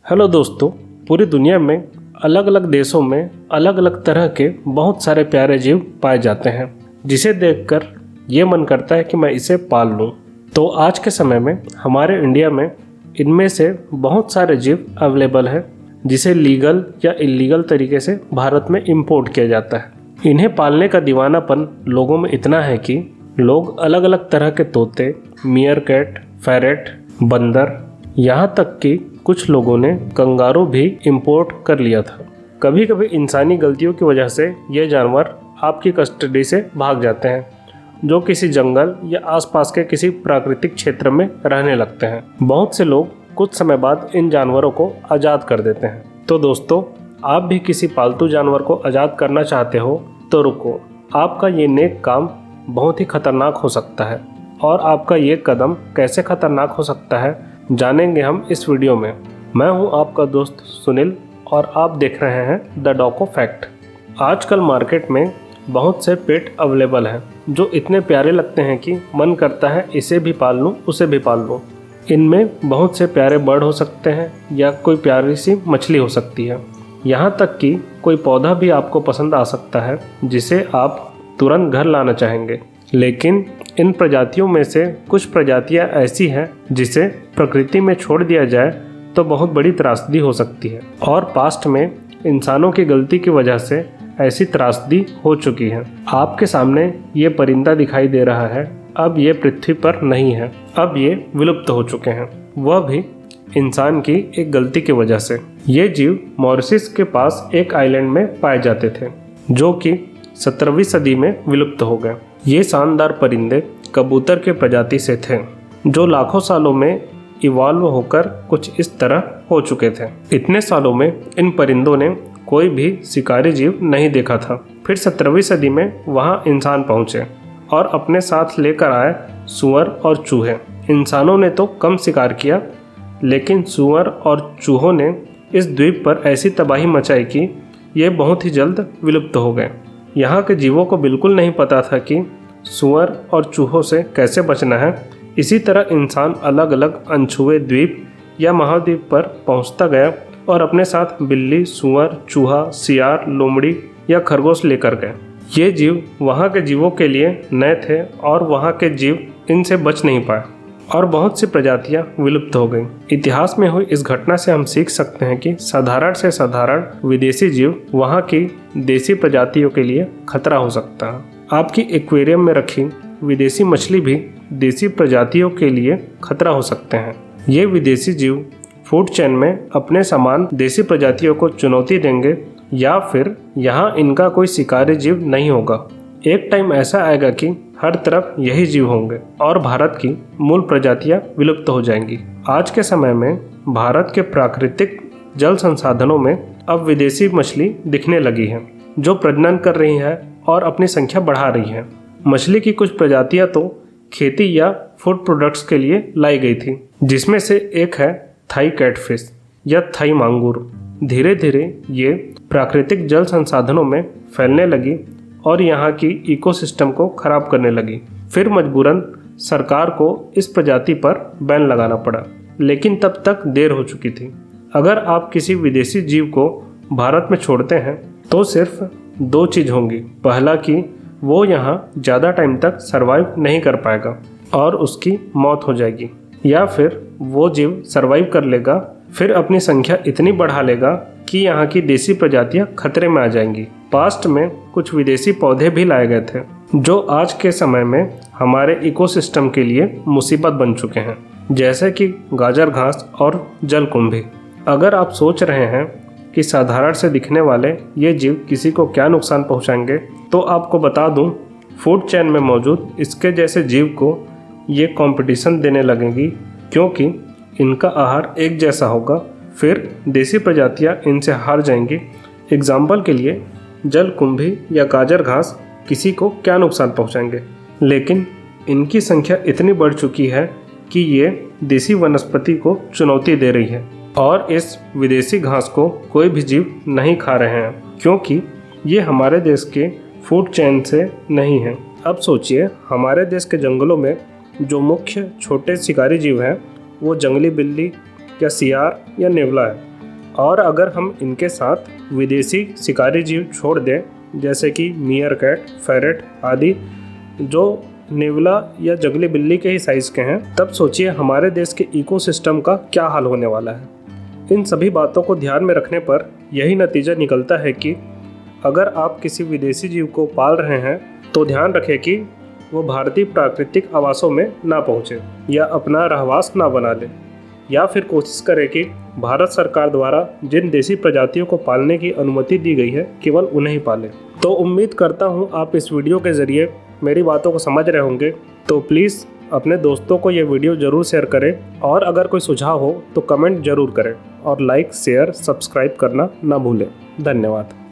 Hello दोस्तों, पूरी दुनिया में अलग अलग देशों में अलग अलग तरह के बहुत सारे प्यारे जीव पाए जाते हैं, जिसे देखकर ये मन करता है कि मैं इसे पाल लूँ। तो आज के समय में हमारे इंडिया में इनमें से बहुत सारे जीव अवेलेबल हैं, जिसे लीगल या इलीगल तरीके से भारत में इंपोर्ट किया जाता है। इन्हें पालने का दीवानापन लोगों में इतना है कि लोग अलग अलग तरह के तोते, मीरकैट, पैरट, बंदर, यहाँ तक कि कुछ लोगों ने कंगारू भी इंपोर्ट कर लिया था। कभी कभी इंसानी गलतियों की वजह से ये जानवर आपकी कस्टडी से भाग जाते हैं, जो किसी जंगल या आसपास के किसी प्राकृतिक क्षेत्र में रहने लगते हैं। बहुत से लोग कुछ समय बाद इन जानवरों को आज़ाद कर देते हैं। तो दोस्तों, आप भी किसी पालतू जानवर को आज़ाद करना चाहते हो तो रुको, आपका ये नेक काम बहुत ही खतरनाक हो सकता है। और आपका ये कदम कैसे खतरनाक हो सकता है जानेंगे हम इस वीडियो में। मैं हूं आपका दोस्त सुनील और आप देख रहे हैं द डॉको फैक्ट। आजकल मार्केट में बहुत से पेट अवेलेबल हैं जो इतने प्यारे लगते हैं कि मन करता है इसे भी पाल लूँ, उसे भी पाल लूँ। इनमें बहुत से प्यारे बर्ड हो सकते हैं या कोई प्यारी सी मछली हो सकती है। यहाँ तक कि कोई पौधा भी आपको पसंद आ सकता है जिसे आप तुरंत घर लाना चाहेंगे। लेकिन इन प्रजातियों में से कुछ प्रजातियां ऐसी हैं जिसे प्रकृति में छोड़ दिया जाए तो बहुत बड़ी त्रासदी हो सकती है, और पास्ट में इंसानों की गलती की वजह से ऐसी त्रासदी हो चुकी है। आपके सामने ये परिंदा दिखाई दे रहा है, अब ये पृथ्वी पर नहीं है, अब ये विलुप्त हो चुके हैं, वह भी इंसान की एक गलती की वजह से। ये जीव मॉरिशस के पास एक आइलैंड में पाए जाते थे, जो कि 17वीं सदी में विलुप्त हो गए। ये शानदार परिंदे कबूतर के प्रजाति से थे, जो लाखों सालों में इवॉल्व होकर कुछ इस तरह हो चुके थे। इतने सालों में इन परिंदों ने कोई भी शिकारी जीव नहीं देखा था। फिर 17वीं सदी में वहाँ इंसान पहुँचे और अपने साथ लेकर आए सूअर और चूहे। इंसानों ने तो कम शिकार किया, लेकिन सूअर और चूहों ने इस द्वीप पर ऐसी तबाही मचाई कि ये बहुत ही जल्द विलुप्त हो गए। यहाँ के जीवों को बिल्कुल नहीं पता था कि सूअर और चूहों से कैसे बचना है। इसी तरह इंसान अलग अलग अनछुए द्वीप या महाद्वीप पर पहुँचता गया और अपने साथ बिल्ली, सूअर, चूहा, सियार, लोमड़ी या खरगोश लेकर गए। ये जीव वहाँ के जीवों के लिए नए थे और वहाँ के जीव इनसे बच नहीं पाए और बहुत सी प्रजातियां विलुप्त हो गईं। इतिहास में हुई इस घटना से हम सीख सकते हैं कि साधारण से साधारण विदेशी जीव वहां की देसी प्रजातियों के लिए खतरा हो सकता है। आपकी एक्वेरियम में रखी विदेशी मछली भी देसी प्रजातियों के लिए खतरा हो सकते हैं। ये विदेशी जीव फूड चेन में अपने समान देसी प्रजातियों को चुनौती देंगे, या फिर यहाँ इनका कोई शिकारी जीव नहीं होगा। एक टाइम ऐसा आएगा कि हर तरफ यही जीव होंगे और भारत की मूल प्रजातियां विलुप्त हो जाएंगी। आज के समय में भारत के प्राकृतिक जल संसाधनों में अब विदेशी मछली दिखने लगी है, जो प्रजनन कर रही है और अपनी संख्या बढ़ा रही है। मछली की कुछ प्रजातियां तो खेती या फूड प्रोडक्ट्स के लिए लाई गई थी, जिसमें से एक है थाई कैटफिश या थाई मांगूर। धीरे धीरे ये प्राकृतिक जल संसाधनों में फैलने लगी और यहाँ की इकोसिस्टम को खराब करने लगी। फिर मजबूरन सरकार को इस प्रजाति पर बैन लगाना पड़ा, लेकिन तब तक देर हो चुकी थी। अगर आप किसी विदेशी जीव को भारत में छोड़ते हैं तो सिर्फ दो चीज़ होंगी। पहला कि वो यहाँ ज़्यादा टाइम तक सरवाइव नहीं कर पाएगा और उसकी मौत हो जाएगी, या फिर वो जीव सरवाइव कर लेगा, फिर अपनी संख्या इतनी बढ़ा लेगा कि यहाँ की देसी प्रजातियाँ खतरे में आ जाएंगी। पास्ट में कुछ विदेशी पौधे भी लाए गए थे, जो आज के समय में हमारे इकोसिस्टम के लिए मुसीबत बन चुके हैं, जैसे कि गाजर घास और जलकुंभी। अगर आप सोच रहे हैं कि साधारण से दिखने वाले ये जीव किसी को क्या नुकसान पहुँचाएंगे, तो आपको बता दूँ, फूड चेन में मौजूद इसके जैसे जीव को ये कंपटीशन देने लगेंगी, क्योंकि इनका आहार एक जैसा होगा। फिर देसी प्रजातियां इनसे हार जाएंगी। एग्जाम्पल के लिए जलकुंभी या गाजर घास किसी को क्या नुकसान पहुंचाएंगे, लेकिन इनकी संख्या इतनी बढ़ चुकी है कि ये देसी वनस्पति को चुनौती दे रही है, और इस विदेशी घास को कोई भी जीव नहीं खा रहे हैं, क्योंकि ये हमारे देश के फूड चेन से नहीं है। अब सोचिए, हमारे देश के जंगलों में जो मुख्य छोटे शिकारी जीव हैं वो जंगली बिल्ली या सियार या नेवला है, और अगर हम इनके साथ विदेशी शिकारी जीव छोड़ दें, जैसे कि मीयरकैट, फेरेट आदि, जो नेवला या जंगली बिल्ली के ही साइज़ के हैं, तब सोचिए हमारे देश के इकोसिस्टम का क्या हाल होने वाला है। इन सभी बातों को ध्यान में रखने पर यही नतीजा निकलता है कि अगर आप किसी विदेशी जीव को पाल रहे हैं तो ध्यान रखें कि वो भारतीय प्राकृतिक आवासों में ना पहुँचे या अपना रहवास ना बना ले, या फिर कोशिश करें कि भारत सरकार द्वारा जिन देसी प्रजातियों को पालने की अनुमति दी गई है केवल उन्हें ही पालें। तो उम्मीद करता हूँ आप इस वीडियो के ज़रिए मेरी बातों को समझ रहे होंगे। तो प्लीज़ अपने दोस्तों को ये वीडियो ज़रूर शेयर करें, और अगर कोई सुझाव हो तो कमेंट ज़रूर करें, और लाइक, शेयर, सब्सक्राइब करना ना भूलें। धन्यवाद।